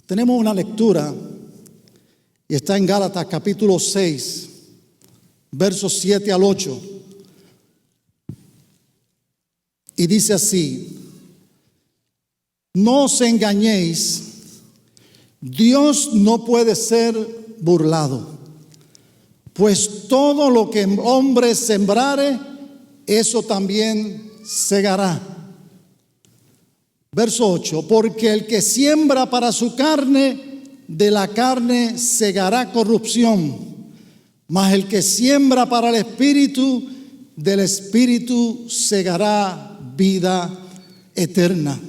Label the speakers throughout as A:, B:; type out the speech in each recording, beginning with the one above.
A: Tenemos una lectura y está en Gálatas capítulo 6, versos 7 al 8. Y dice así: no os engañéis, Dios no puede ser burlado, pues todo lo que el hombre sembrare, eso también segará. Verso 8: porque el que siembra para su carne, de la carne segará corrupción, mas el que siembra para el Espíritu, del Espíritu segará vida eterna.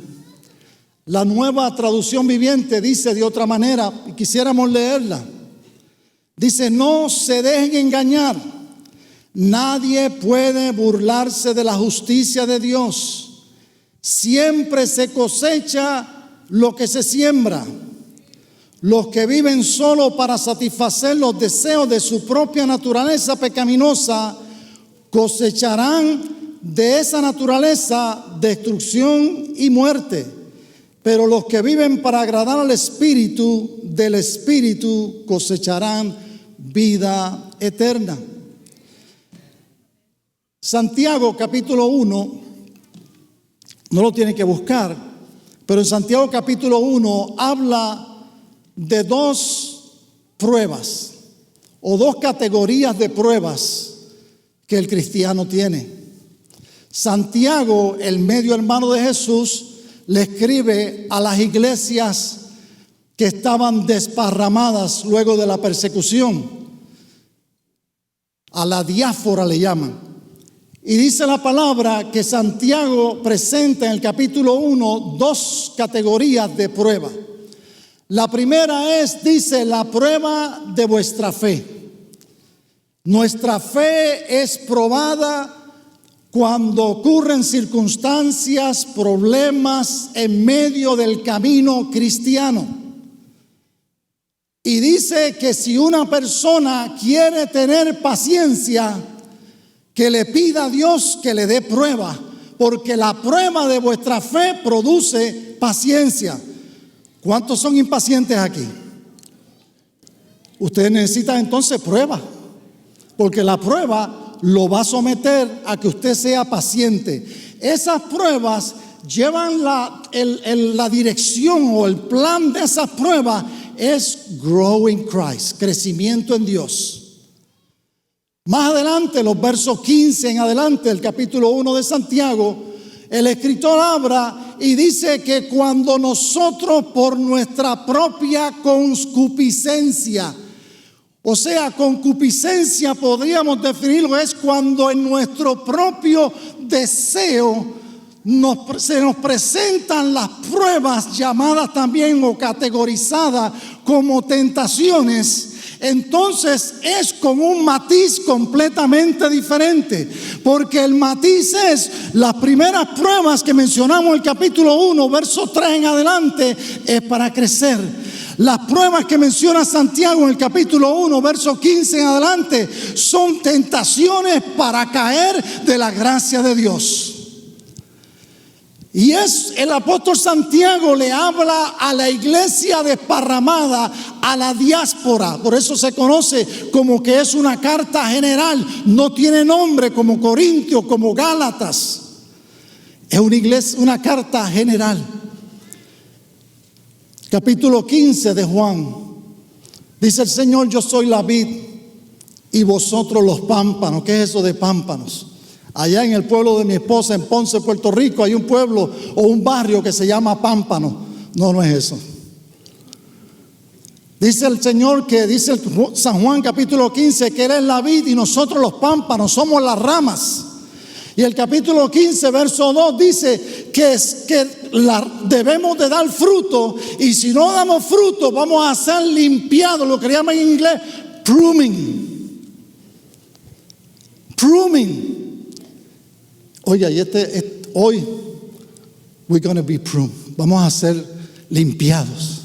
A: La Nueva Traducción Viviente dice de otra manera, y quisiéramos leerla. Dice: no se dejen engañar, nadie puede burlarse de la justicia de Dios. Siempre se cosecha lo que se siembra. Los que viven solo para satisfacer los deseos de su propia naturaleza pecaminosa cosecharán de esa naturaleza destrucción y muerte. Pero los que viven para agradar al Espíritu, del Espíritu cosecharán vida eterna. Santiago capítulo 1, no lo tienen que buscar, pero en Santiago capítulo 1 habla de dos pruebas o dos categorías de pruebas que el cristiano tiene. Santiago, el medio hermano de Jesús, le escribe a las iglesias que estaban desparramadas luego de la persecución. A la diáspora le llaman. Y dice la palabra que Santiago presenta en el capítulo 1 dos categorías de prueba. La primera es, dice, la prueba de vuestra fe. Nuestra fe es probada cuando ocurren circunstancias, problemas en medio del camino cristiano. Y dice que si una persona quiere tener paciencia, que le pida a Dios que le dé prueba, porque la prueba de vuestra fe produce paciencia. ¿Cuántos son impacientes aquí? Usted necesita entonces prueba, porque la prueba lo va a someter a que usted sea paciente. Esas pruebas llevan la dirección o el plan de esas pruebas es grow in Christ, crecimiento en Dios. Más adelante, los versos 15 en adelante del capítulo 1 de Santiago, el escritor habla y dice que cuando nosotros por nuestra propia concupiscencia, o sea, concupiscencia podríamos definirlo, es cuando en nuestro propio deseo se nos presentan las pruebas llamadas también o categorizadas como tentaciones. Entonces es con un matiz completamente diferente, porque el matiz es las primeras pruebas que mencionamos en el capítulo 1, verso 3 en adelante, es para crecer. Las pruebas que menciona Santiago en el capítulo 1, verso 15 en adelante, son tentaciones para caer de la gracia de Dios. Y es el apóstol Santiago le habla a la iglesia desparramada, a la diáspora. Por eso se conoce como que es una carta general. No tiene nombre como Corintios, como Gálatas. Es una iglesia, una carta general. Capítulo 15 de Juan. Dice el Señor: yo soy la vid y vosotros los pámpanos. ¿Qué es eso de pámpanos? Allá en el pueblo de mi esposa, en Ponce, Puerto Rico, hay un pueblo o un barrio que se llama Pámpano. No, no es eso. Dice el Señor que dice San Juan capítulo 15 que Él es la vid y nosotros los pámpanos somos las ramas. Y el capítulo 15 verso 2 dice que debemos de dar fruto, y si no damos fruto vamos a ser limpiados, lo que llaman en inglés pruning. Pruning. Oiga, y hoy we're going to be pruned. Vamos a ser limpiados.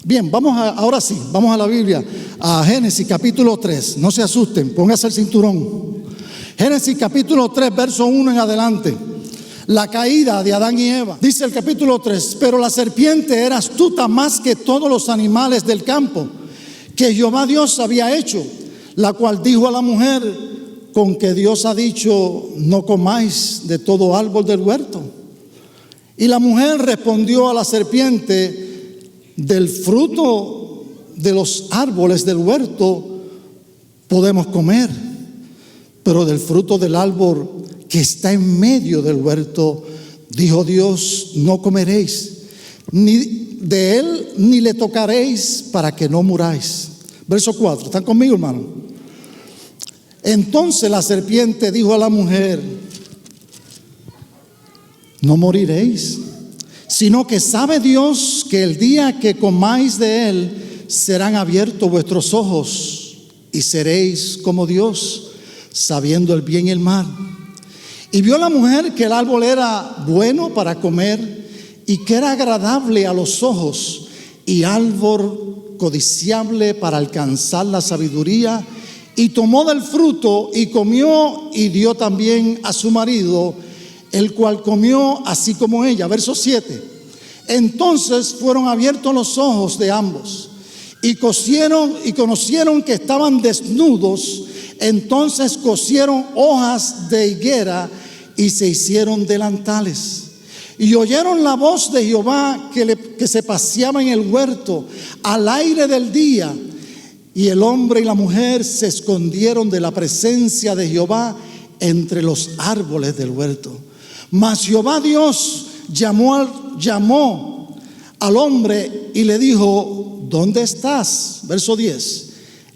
A: Bien, ahora sí, vamos a la Biblia, a Génesis capítulo 3. No se asusten, póngase el cinturón. Génesis capítulo 3, verso 1 en adelante. la caída de Adán y Eva. Dice el capítulo 3: pero la serpiente era astuta más que todos los animales del campo que Jehová Dios había hecho, la cual dijo a la mujer: con que Dios ha dicho, no comáis de todo árbol del huerto. Y la mujer respondió a la serpiente: del fruto de los árboles del huerto podemos comer, pero del fruto del árbol que está en medio del huerto, dijo Dios, no comeréis, ni de él ni le tocaréis, para que no muráis. Verso 4, ¿están conmigo, hermano? Entonces la serpiente dijo a la mujer: no moriréis, sino que sabe Dios que el día que comáis de él serán abiertos vuestros ojos y seréis como Dios, sabiendo el bien y el mal. Y vio la mujer que el árbol era bueno para comer y que era agradable a los ojos y árbol codiciable para alcanzar la sabiduría, y tomó del fruto y comió y dio también a su marido, el cual comió así como ella. Verso 7. Entonces fueron abiertos los ojos de ambos y conocieron que estaban desnudos. Entonces cosieron hojas de higuera y se hicieron delantales. Y oyeron la voz de Jehová que se paseaba en el huerto al aire del día. Y el hombre y la mujer se escondieron de la presencia de Jehová entre los árboles del huerto. Mas Jehová Dios llamó al hombre y le dijo: ¿dónde estás? Verso 10.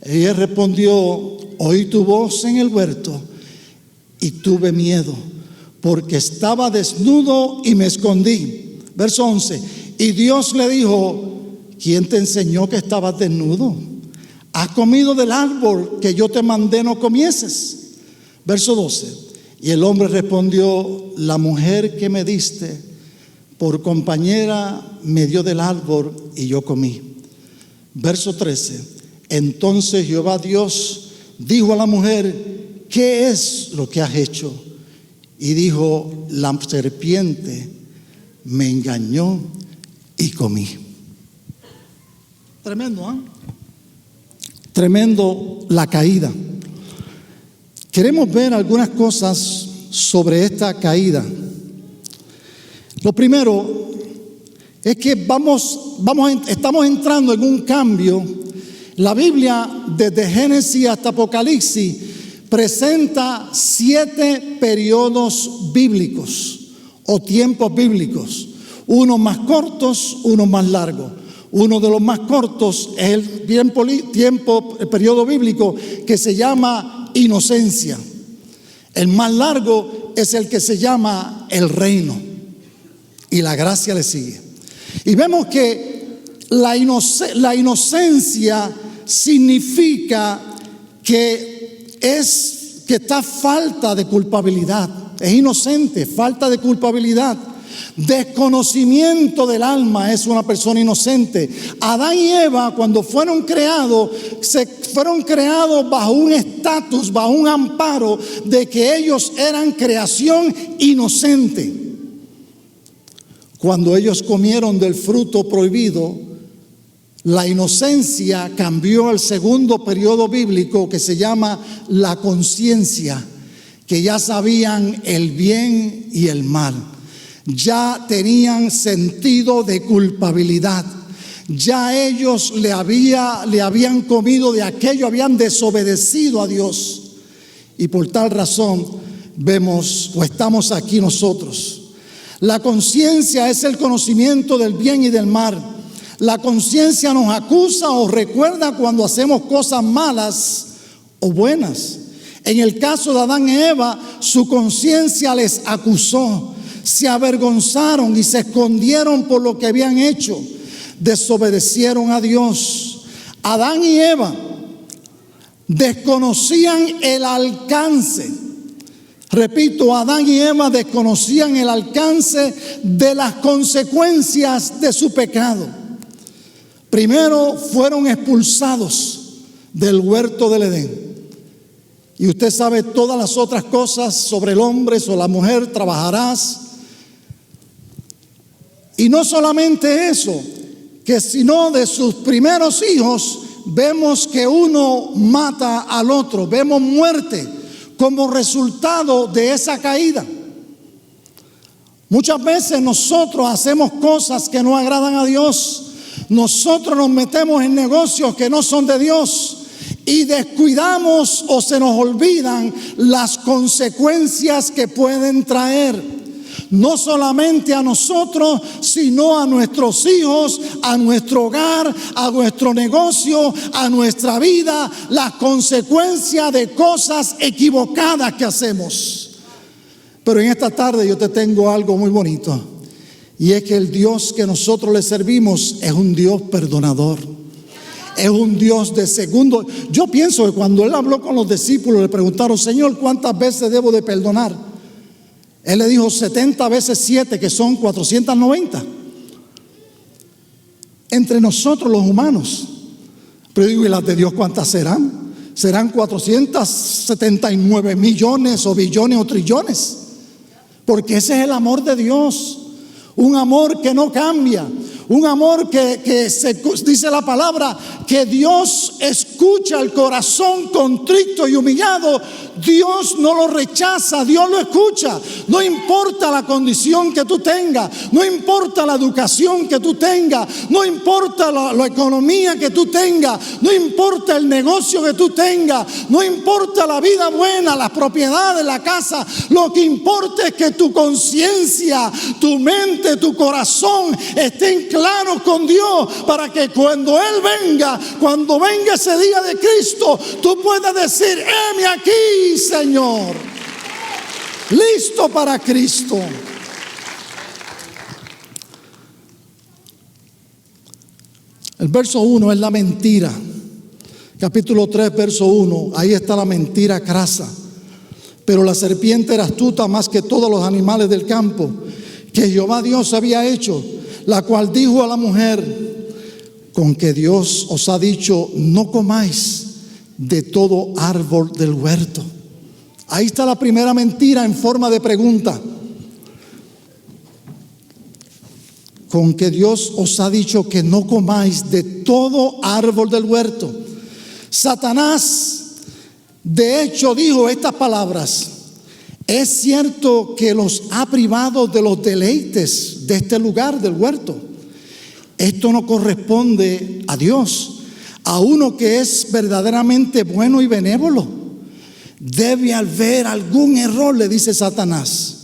A: Y él respondió: oí tu voz en el huerto y tuve miedo, porque estaba desnudo y me escondí. Verso 11. Y Dios le dijo: ¿quién te enseñó que estabas desnudo? ¿Has comido del árbol que yo te mandé no comieses? Verso 12. Y el hombre respondió: la mujer que me diste por compañera me dio del árbol y yo comí. Verso 13. Entonces Jehová Dios dijo a la mujer: ¿qué es lo que has hecho? Y dijo: la serpiente me engañó y comí. Tremendo, ¿eh? Tremendo la caída. Queremos ver algunas cosas sobre esta caída. Lo primero es que estamos entrando en un cambio. La Biblia, desde Génesis hasta Apocalipsis, presenta 7 periodos bíblicos o tiempos bíblicos, unos más cortos, unos más largos. Uno de los más cortos es el periodo bíblico que se llama inocencia. El más largo es el que se llama el reino, y la gracia le sigue. Y vemos que la inocencia significa que está falta de culpabilidad. Es inocente, falta de culpabilidad. Desconocimiento del alma es una persona inocente. Adán y Eva, cuando fueron creados bajo un estatus, bajo un amparo de que ellos eran creación inocente. Cuando ellos comieron del fruto prohibido, la inocencia cambió al segundo periodo bíblico, que se llama la conciencia, que ya sabían el bien y el mal. Ya tenían sentido de culpabilidad. Ya ellos le habían comido de aquello, habían desobedecido a Dios. Y por tal razón vemos o estamos aquí nosotros. La conciencia es el conocimiento del bien y del mal. La conciencia nos acusa o recuerda cuando hacemos cosas malas o buenas. En el caso de Adán y Eva, su conciencia les acusó. Se avergonzaron y se escondieron por lo que habían hecho. Desobedecieron a Dios. Adán y Eva desconocían el alcance. Repito, Adán y Eva desconocían el alcance de las consecuencias de su pecado. Primero fueron expulsados del huerto del Edén. Y usted sabe todas las otras cosas sobre el hombre, sobre la mujer: trabajarás, Y no solamente eso, que sino de sus primeros hijos vemos que uno mata al otro, vemos muerte como resultado de esa caída. Muchas veces nosotros hacemos cosas que no agradan a Dios. Nosotros nos metemos en negocios que no son de Dios y descuidamos o se nos olvidan las consecuencias que pueden traer. No solamente a nosotros, sino a nuestros hijos, a nuestro hogar, a nuestro negocio, a nuestra vida, las consecuencias de cosas equivocadas que hacemos. Pero en esta tarde yo te tengo algo muy bonito, y es que el Dios que nosotros le servimos es un Dios perdonador. Es un Dios de segundo. Yo pienso que cuando Él habló con los discípulos, le preguntaron: Señor, ¿cuántas veces debo de perdonar? Él le dijo 70 veces 7, que son 490. Entre nosotros los humanos. Pero digo, ¿y las de Dios cuántas serán? ¿Serán 479 millones o billones o trillones? Porque ese es el amor de Dios. Un amor que no cambia. Un amor que dice la palabra, que Dios escucha el corazón contrito y humillado. Dios no lo rechaza, Dios lo escucha. No importa la condición que tú tengas, no importa la educación que tú tengas, no importa la economía que tú tengas, no importa el negocio que tú tengas, no importa la vida buena, las propiedades, la casa. Lo que importa es que tu conciencia, tu mente, tu corazón estén claros con Dios, para que cuando Él venga, cuando venga ese día de Cristo, tú puedas decir: heme aquí, Señor, listo para Cristo. El verso 1 es la mentira. Capítulo 3, verso 1, ahí está la mentira crasa. Pero la serpiente era astuta más que todos los animales del campo que Jehová Dios había hecho, la cual dijo a la mujer: con que Dios os ha dicho, no comáis de todo árbol del huerto. Ahí está la primera mentira en forma de pregunta. Con que Dios os ha dicho que no comáis de todo árbol del huerto. Satanás, de hecho, dijo estas palabras: es cierto que los ha privado de los deleites de este lugar del huerto. Esto no corresponde a Dios, a uno que es verdaderamente bueno y benévolo. Debe haber algún error, le dice Satanás.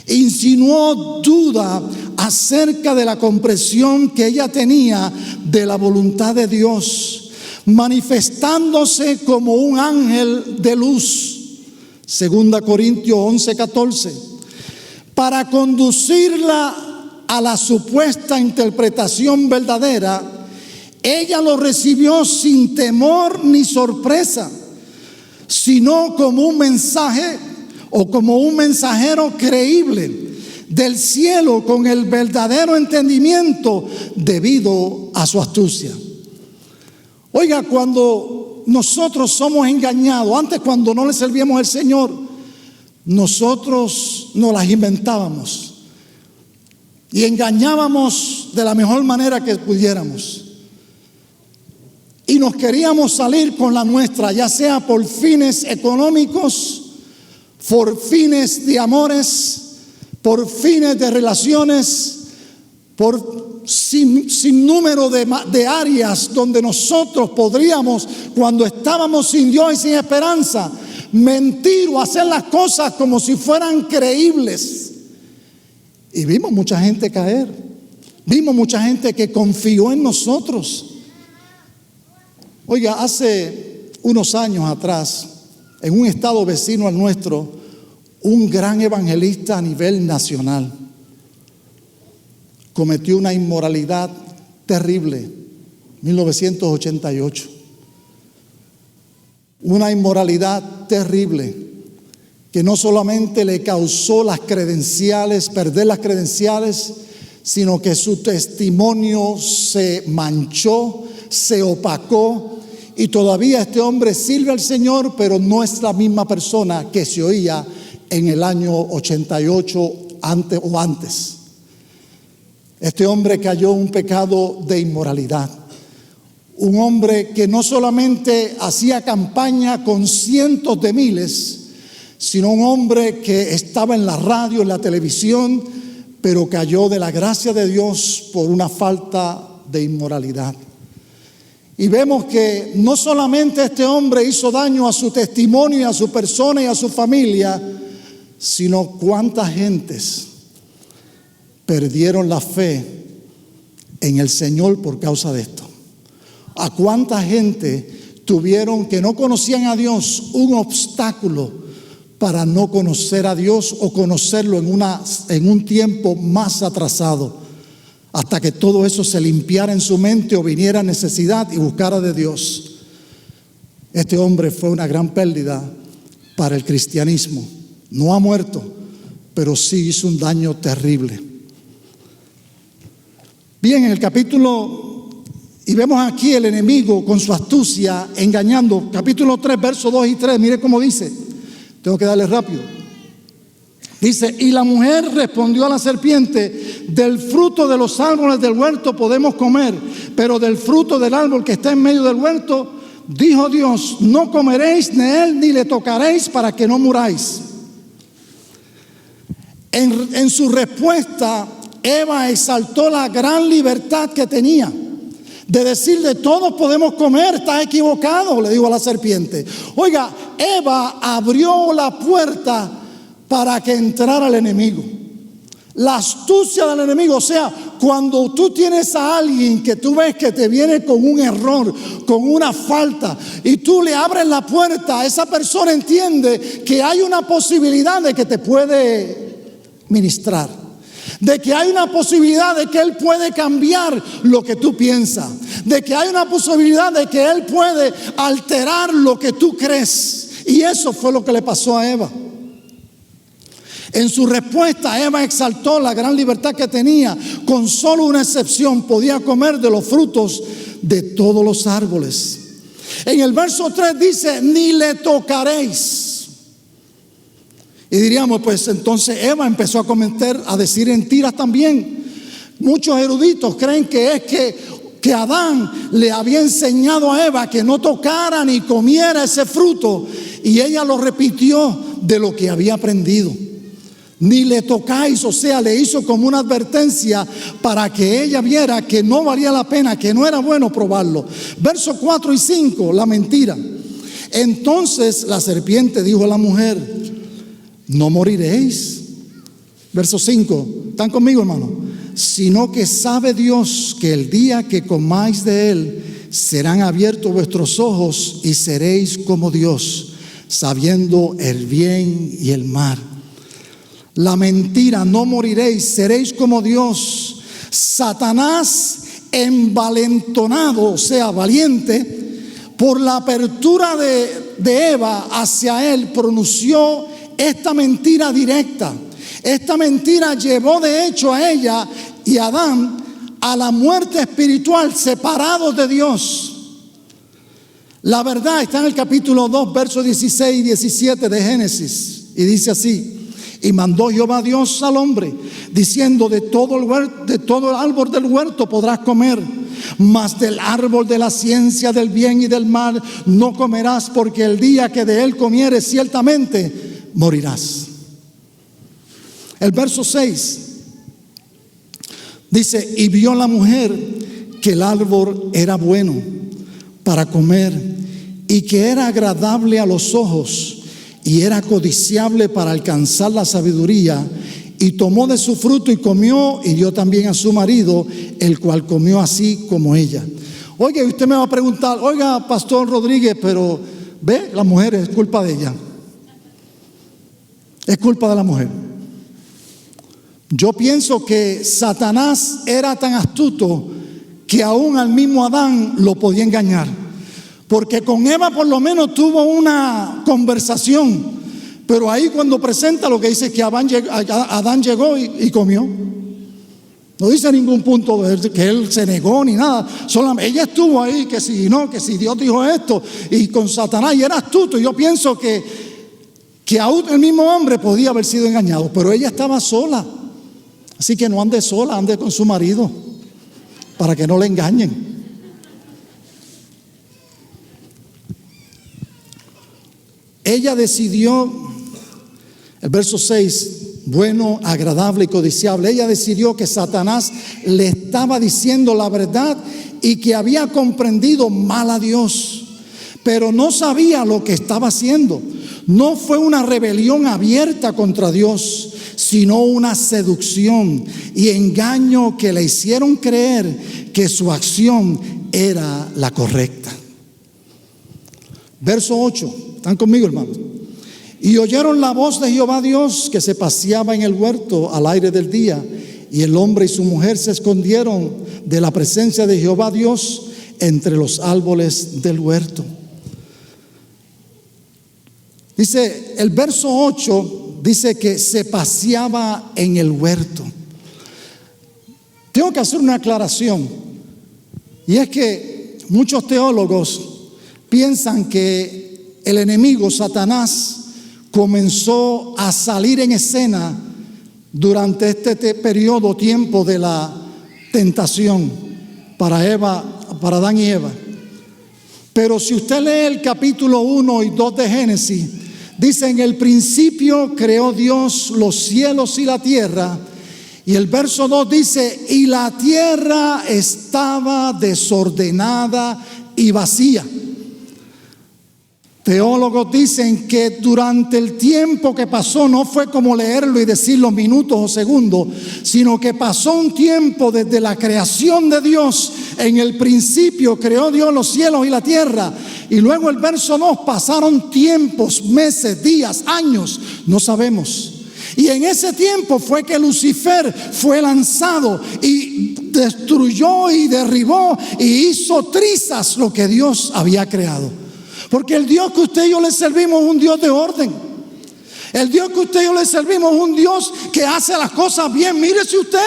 A: Insinuó duda acerca de la comprensión que ella tenía de la voluntad de Dios, manifestándose como un ángel de luz. 2 Corintios 11:14. Para conducirla a la supuesta interpretación verdadera, ella lo recibió sin temor ni sorpresa, sino como un mensaje o como un mensajero creíble del cielo, con el verdadero entendimiento debido a su astucia. Oiga, cuando nosotros somos engañados, antes, cuando no le servíamos al Señor, nosotros nos las inventábamos y engañábamos de la mejor manera que pudiéramos. Y nos queríamos salir con la nuestra, ya sea por fines económicos, por fines de amores, por fines de relaciones, por sin número de áreas donde nosotros podríamos, cuando estábamos sin Dios y sin esperanza, mentir o hacer las cosas como si fueran creíbles. Y vimos mucha gente caer, vimos mucha gente que confió en nosotros. Oiga, hace unos años atrás, en un estado vecino al nuestro, un gran evangelista a nivel nacional cometió una inmoralidad terrible, 1988. Una inmoralidad terrible que no solamente le causó las credenciales, perder las credenciales, sino que su testimonio se manchó, se opacó, y todavía este hombre sirve al Señor, pero no es la misma persona que se oía en el año 88 antes. Este hombre cayó en un pecado de inmoralidad. Un hombre que no solamente hacía campaña con cientos de miles, sino un hombre que estaba en la radio, en la televisión, pero cayó de la gracia de Dios por una falta de inmoralidad. Y vemos que no solamente este hombre hizo daño a su testimonio y a su persona y a su familia, sino cuántas gentes perdieron la fe en el Señor por causa de esto. A cuánta gente tuvieron que no conocían a Dios un obstáculo para no conocer a Dios o conocerlo en un tiempo más atrasado, hasta que todo eso se limpiara en su mente o viniera necesidad y buscara de Dios. Este hombre fue una gran pérdida para el cristianismo. No ha muerto, pero sí hizo un daño terrible. Bien, en el capítulo, y vemos aquí el enemigo con su astucia engañando. Capítulo 3, versos 2 y 3, mire cómo dice. Tengo que darle rápido. Dice, y la mujer respondió a la serpiente: del fruto de los árboles del huerto podemos comer, pero del fruto del árbol que está en medio del huerto, dijo Dios, no comeréis de él ni le tocaréis para que no muráis. En su respuesta, Eva exaltó la gran libertad que tenía de decirle, todos podemos comer. Estás equivocado, le dijo a la serpiente. Oiga, Eva abrió la puerta para que entrara el enemigo. La astucia del enemigo, o sea, cuando tú tienes a alguien que tú ves que te viene con un error, con una falta, y tú le abres la puerta, esa persona entiende que hay una posibilidad de que te puede ministrar, de que hay una posibilidad de que él puede cambiar lo que tú piensas, de que hay una posibilidad de que él puede alterar lo que tú crees. Y eso fue lo que le pasó a Eva. En su respuesta, Eva exaltó la gran libertad que tenía. Con solo una excepción, podía comer de los frutos de todos los árboles. En el verso 3 dice, ni le tocaréis. Y diríamos, pues entonces Eva empezó a decir mentiras también. Muchos eruditos creen que es que Adán le había enseñado a Eva que no tocara ni comiera ese fruto, y ella lo repitió de lo que había aprendido. Ni le tocáis, o sea, le hizo como una advertencia para que ella viera que no valía la pena, que no era bueno probarlo. Versos 4 y 5, la mentira. Entonces la serpiente dijo a la mujer, no moriréis. Verso 5, ¿están conmigo, hermano? Sino que sabe Dios que el día que comáis de él, serán abiertos vuestros ojos y seréis como Dios, sabiendo el bien y el mal. La mentira, no moriréis, seréis como Dios. Satanás envalentonado, o sea, valiente, por la apertura de Eva hacia él, pronunció esta mentira directa. Esta mentira llevó de hecho a ella y a Adán a la muerte espiritual, separados de Dios. La verdad está en el capítulo 2, versos 16 y 17 de Génesis, y dice así: y mandó Jehová Dios al hombre, diciendo, de todo el árbol del huerto podrás comer, mas del árbol de la ciencia del bien y del mal no comerás, porque el día que de él comieres ciertamente morirás. El verso 6 dice, y vio la mujer que el árbol era bueno para comer y que era agradable a los ojos y era codiciable para alcanzar la sabiduría, y tomó de su fruto y comió, y dio también a su marido, el cual comió así como ella. Oiga, usted me va a preguntar, oiga, Pastor Rodríguez, pero ve, la mujer es culpa de ella. Es culpa de la mujer. Yo pienso que Satanás era tan astuto que aún al mismo Adán lo podía engañar. Porque con Eva por lo menos tuvo una conversación, pero ahí cuando presenta lo que dice es que Adán llegó y comió. No dice ningún punto de que él se negó ni nada. Solamente ella estuvo ahí, que si no, que si Dios dijo esto, y con Satanás, y era astuto. Yo pienso que aún el mismo hombre podía haber sido engañado, pero ella estaba sola. Así que no ande sola, ande con su marido, para que no le engañen. Ella decidió, el verso 6, bueno, agradable y codiciable. Ella decidió que Satanás le estaba diciendo la verdad y que había comprendido mal a Dios, pero no sabía lo que estaba haciendo. No fue una rebelión abierta contra Dios, sino una seducción y engaño que le hicieron creer que su acción era la correcta. Verso 8, ¿están conmigo, hermanos? Y oyeron la voz de Jehová Dios que se paseaba en el huerto al aire del día, y el hombre y su mujer se escondieron de la presencia de Jehová Dios entre los árboles del huerto. Dice el verso 8, dice que se paseaba en el huerto. Tengo que hacer una aclaración, y es que muchos teólogos piensan que el enemigo, Satanás, comenzó a salir en escena durante este periodo, tiempo de la tentación para Adán y Eva. Pero si usted lee el capítulo 1 y 2 de Génesis, dice: en el principio creó Dios los cielos y la tierra. Y el verso 2 dice: y la tierra estaba desordenada y vacía. Teólogos dicen que durante el tiempo que pasó no fue como leerlo y decir los minutos o segundos, sino que pasó un tiempo desde la creación de Dios. En el principio creó Dios los cielos y la tierra. Y luego el verso 2, pasaron tiempos, meses, días, años, no sabemos. Y en ese tiempo fue que Lucifer fue lanzado y destruyó y derribó y hizo trizas lo que Dios había creado. Porque el Dios que usted y yo le servimos es un Dios de orden. El Dios que usted y yo le servimos es un Dios que hace las cosas bien. Mírese usted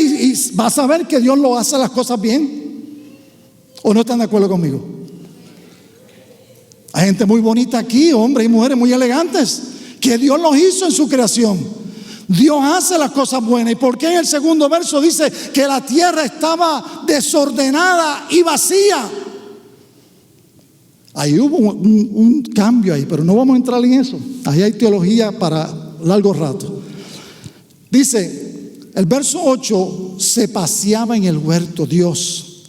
A: y va a saber que Dios lo hace las cosas bien. ¿O no están de acuerdo conmigo? Hay gente muy bonita aquí, hombres y mujeres muy elegantes, que Dios los hizo en su creación. Dios hace las cosas buenas. ¿Y por qué en el segundo verso dice que la tierra estaba desordenada y vacía? Ahí hubo un cambio ahí, pero no vamos a entrar en eso. Ahí hay teología para largo rato. Dice el verso 8: se paseaba en el huerto Dios.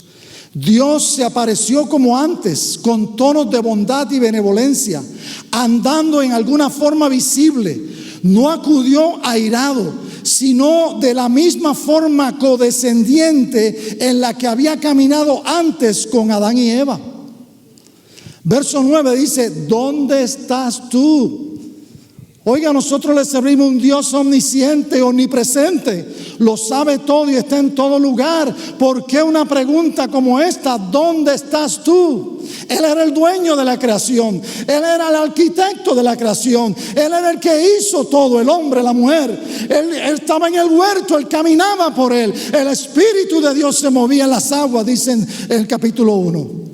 A: Dios se apareció como antes, con tonos de bondad y benevolencia, andando en alguna forma visible. No acudió airado, sino de la misma forma condescendiente en la que había caminado antes con Adán y Eva. Verso 9 dice: ¿dónde estás tú? Oiga, nosotros le servimos un Dios omnisciente, omnipresente, lo sabe todo y está en todo lugar. ¿Por qué una pregunta como esta? ¿Dónde estás tú? Él era el dueño de la creación, Él era el arquitecto de la creación, Él era el que hizo todo, el hombre, la mujer. Él estaba en el huerto, Él caminaba por él. El Espíritu de Dios se movía en las aguas, dice en el capítulo 1.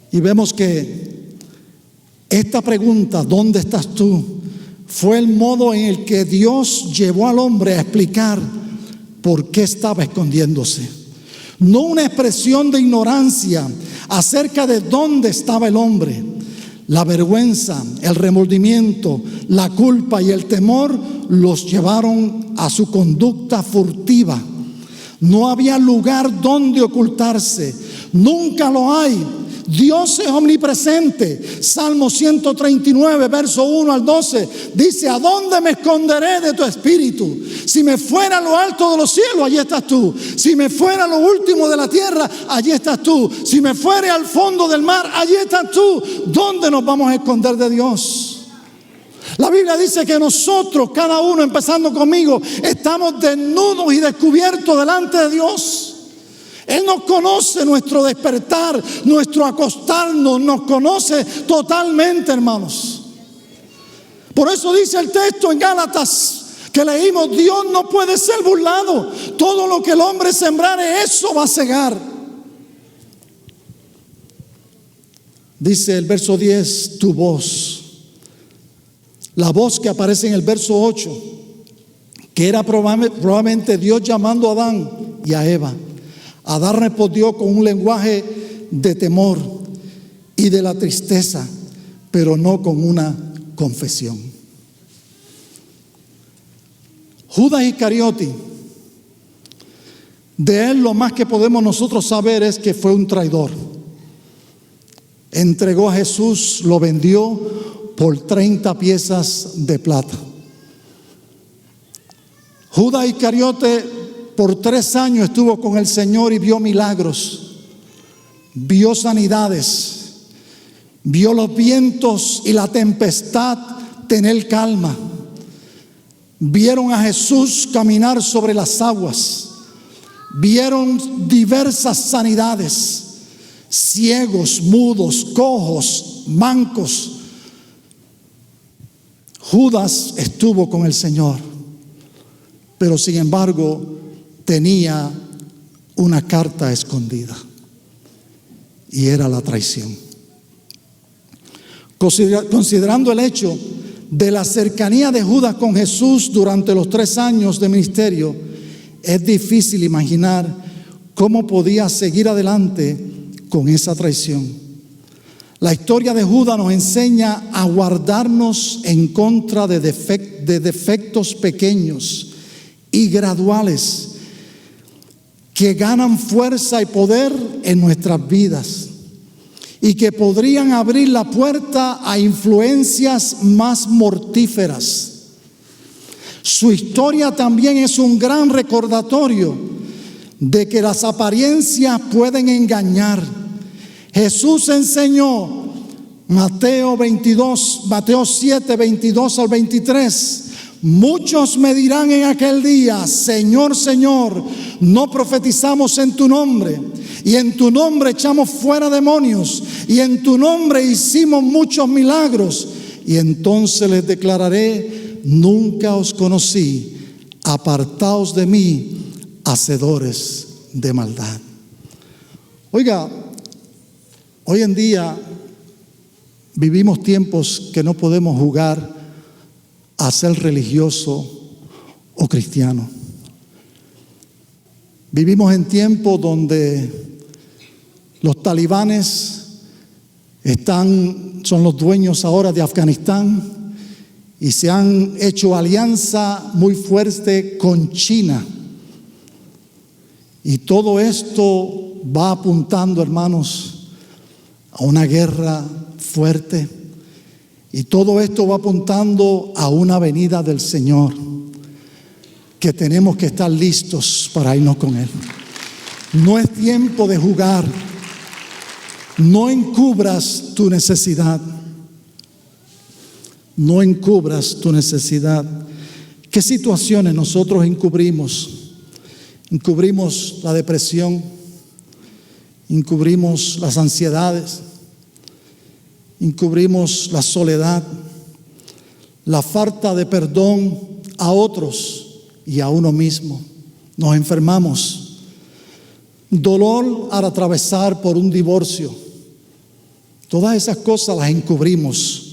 A: Y vemos que esta pregunta, ¿dónde estás tú?, fue el modo en el que Dios llevó al hombre a explicar por qué estaba escondiéndose. No una expresión de ignorancia acerca de dónde estaba el hombre. La vergüenza, el remordimiento, la culpa y el temor los llevaron a su conducta furtiva. No había lugar donde ocultarse. Nunca lo hay. Dios es omnipresente. Salmo 139, verso 1 al 12, dice: ¿a dónde me esconderé de tu espíritu? Si me fuera a lo alto de los cielos, allí estás tú. Si me fuera a lo último de la tierra, allí estás tú. Si me fuera al fondo del mar, allí estás tú. ¿Dónde nos vamos a esconder de Dios? La Biblia dice que nosotros, cada uno, empezando conmigo, estamos desnudos y descubiertos delante de Dios. Él nos conoce nuestro despertar, nuestro acostarnos, nos conoce totalmente, hermanos. Por eso dice el texto en Gálatas que leímos: Dios no puede ser burlado. Todo lo que el hombre sembrare, eso va a segar. Dice el verso 10: tu voz La voz que aparece en el verso 8, que era probablemente Dios llamando a Adán y a Eva. Adán respondió con un lenguaje de temor y de la tristeza, pero no con una confesión. Judas Iscariote, de él lo más que podemos nosotros saber es que fue un traidor. Entregó a Jesús, lo vendió por 30 piezas de plata. Judas Iscariote por 3 años estuvo con el Señor y vio milagros, vio sanidades, vio los vientos y la tempestad tener calma. Vieron a Jesús caminar sobre las aguas. Vieron diversas sanidades, ciegos, mudos, cojos, mancos. Judas estuvo con el Señor, pero sin embargo tenía una carta escondida, y era la traición. Considerando el hecho de la cercanía de Judas con Jesús durante los 3 años de ministerio, es difícil imaginar cómo podía seguir adelante con esa traición. La historia de Judas nos enseña a guardarnos en contra de defectos pequeños y graduales que ganan fuerza y poder en nuestras vidas y que podrían abrir la puerta a influencias más mortíferas. Su historia también es un gran recordatorio de que las apariencias pueden engañar. Jesús enseñó, Mateo 7, 22 al 23, muchos me dirán en aquel día, Señor, Señor, no profetizamos en tu nombre, y en tu nombre echamos fuera demonios, y en tu nombre hicimos muchos milagros. Y entonces les declararé, nunca os conocí, apartaos de mí, hacedores de maldad. Oiga, hoy en día vivimos tiempos que no podemos jugar a ser religioso o cristiano. Vivimos en tiempos donde los talibanes son los dueños ahora de Afganistán y se han hecho alianza muy fuerte con China. Y todo esto va apuntando, hermanos, a una guerra fuerte. Y todo esto va apuntando a una venida del Señor, que tenemos que estar listos para irnos con Él. No es tiempo de jugar. No encubras tu necesidad. No encubras tu necesidad. ¿Qué situaciones nosotros encubrimos? Encubrimos la depresión, encubrimos las ansiedades, encubrimos la soledad, la falta de perdón a otros y a uno mismo. Nos enfermamos. Dolor al atravesar por un divorcio. Todas esas cosas las encubrimos.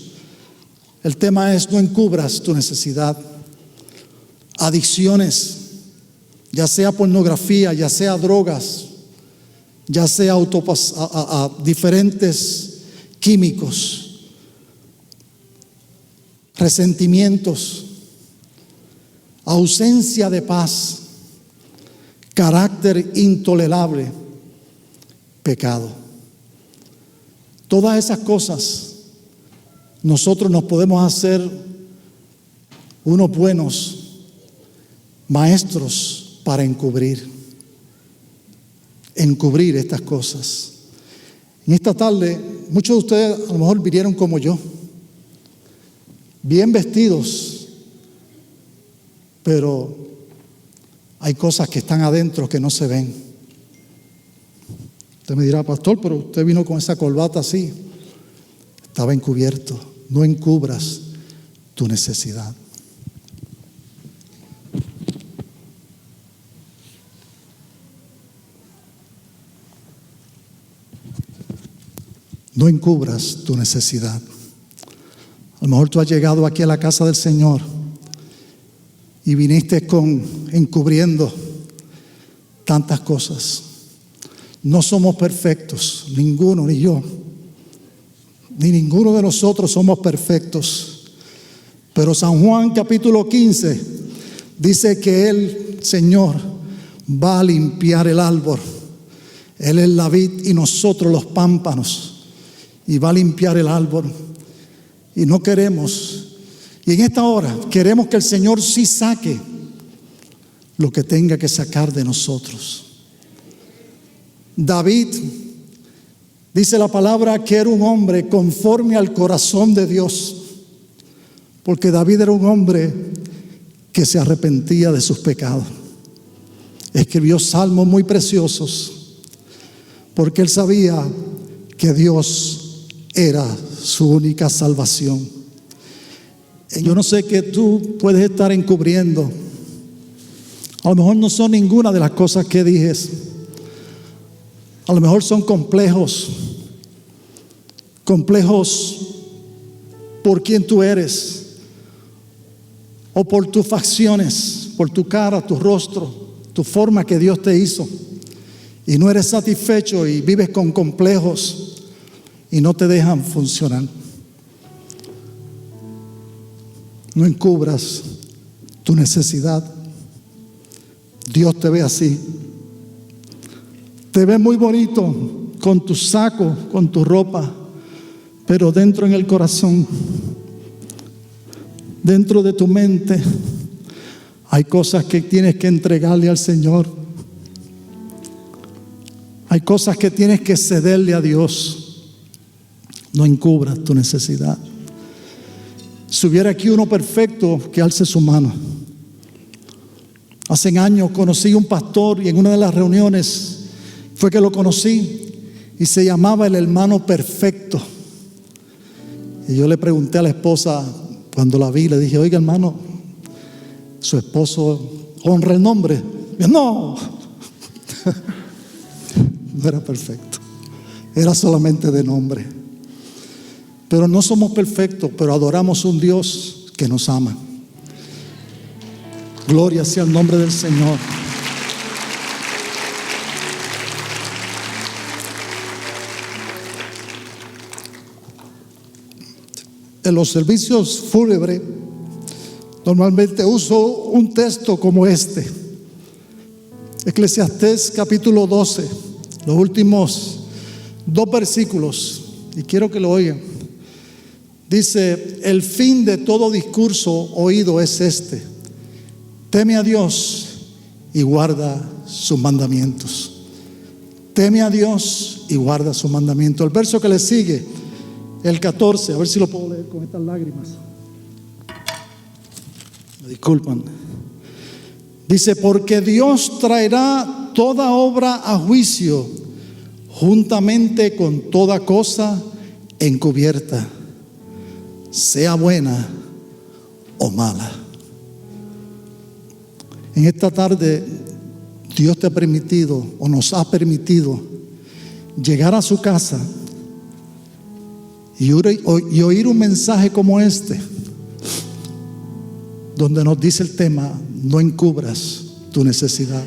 A: El tema es, no encubras tu necesidad. Adicciones, ya sea pornografía, ya sea drogas, ya sea diferentes químicos, resentimientos, ausencia de paz, carácter intolerable, pecado. Todas esas cosas nosotros nos podemos hacer unos buenos maestros para encubrir estas cosas. En esta tarde, muchos de ustedes a lo mejor vinieron como yo, bien vestidos, pero hay cosas que están adentro que no se ven. Usted me dirá, pastor, pero usted vino con esa corbata así. Estaba encubierto. No encubras tu necesidad. No encubras tu necesidad. lo mejor tú has llegado aquí a la casa del Señor y viniste encubriendo tantas cosas. No somos perfectos, ninguno, ni yo, ni ninguno de nosotros somos perfectos. Pero San Juan capítulo 15 dice que el Señor va a limpiar el árbol. Él es la vid y nosotros los pámpanos. Y va a limpiar el árbol. Y no queremos, y en esta hora queremos que el Señor sí saque lo que tenga que sacar de nosotros. David, dice la palabra, que era un hombre conforme al corazón de Dios, porque David era un hombre que se arrepentía de sus pecados. Escribió salmos muy preciosos, porque él sabía que Dios era su única salvación. Yo no sé qué tú puedes estar encubriendo. A lo mejor no son ninguna de las cosas que dije. A lo mejor son complejos por quién tú eres, o por tus facciones, por tu cara, tu rostro, tu forma que Dios te hizo, y no eres satisfecho y vives con complejos y no te dejan funcionar. No encubras tu necesidad. Dios te ve así. Te ve muy bonito con tu saco, con tu ropa, pero dentro en el corazón, dentro de tu mente, hay cosas que tienes que entregarle al Señor. Hay cosas que tienes que cederle a Dios. No encubras tu necesidad. Si hubiera aquí uno perfecto, que alce su mano. Hace años conocí un pastor y en una de las reuniones fue que lo conocí y se llamaba el hermano perfecto. Y yo le pregunté a la esposa cuando la vi, le dije, oiga hermano, su esposo honra el nombre. Y yo, no, no era perfecto, era solamente de nombre. Pero no somos perfectos, pero adoramos un Dios que nos ama. Gloria sea el nombre del Señor. En los servicios fúnebres normalmente uso un texto como este. Eclesiastés capítulo 12, los últimos 2 versículos, y quiero que lo oigan. Dice, el fin de todo discurso oído es este: teme a Dios y guarda sus mandamientos. Teme a Dios y guarda sus mandamientos. El verso que le sigue, el 14, a ver si lo puedo leer con estas lágrimas. Me disculpan. Dice, porque Dios traerá toda obra a juicio, juntamente con toda cosa encubierta, sea buena o mala. En esta tarde, Dios te ha permitido, o nos ha permitido, llegar a su casa y oír un mensaje como este, donde nos dice el tema: no encubras tu necesidad.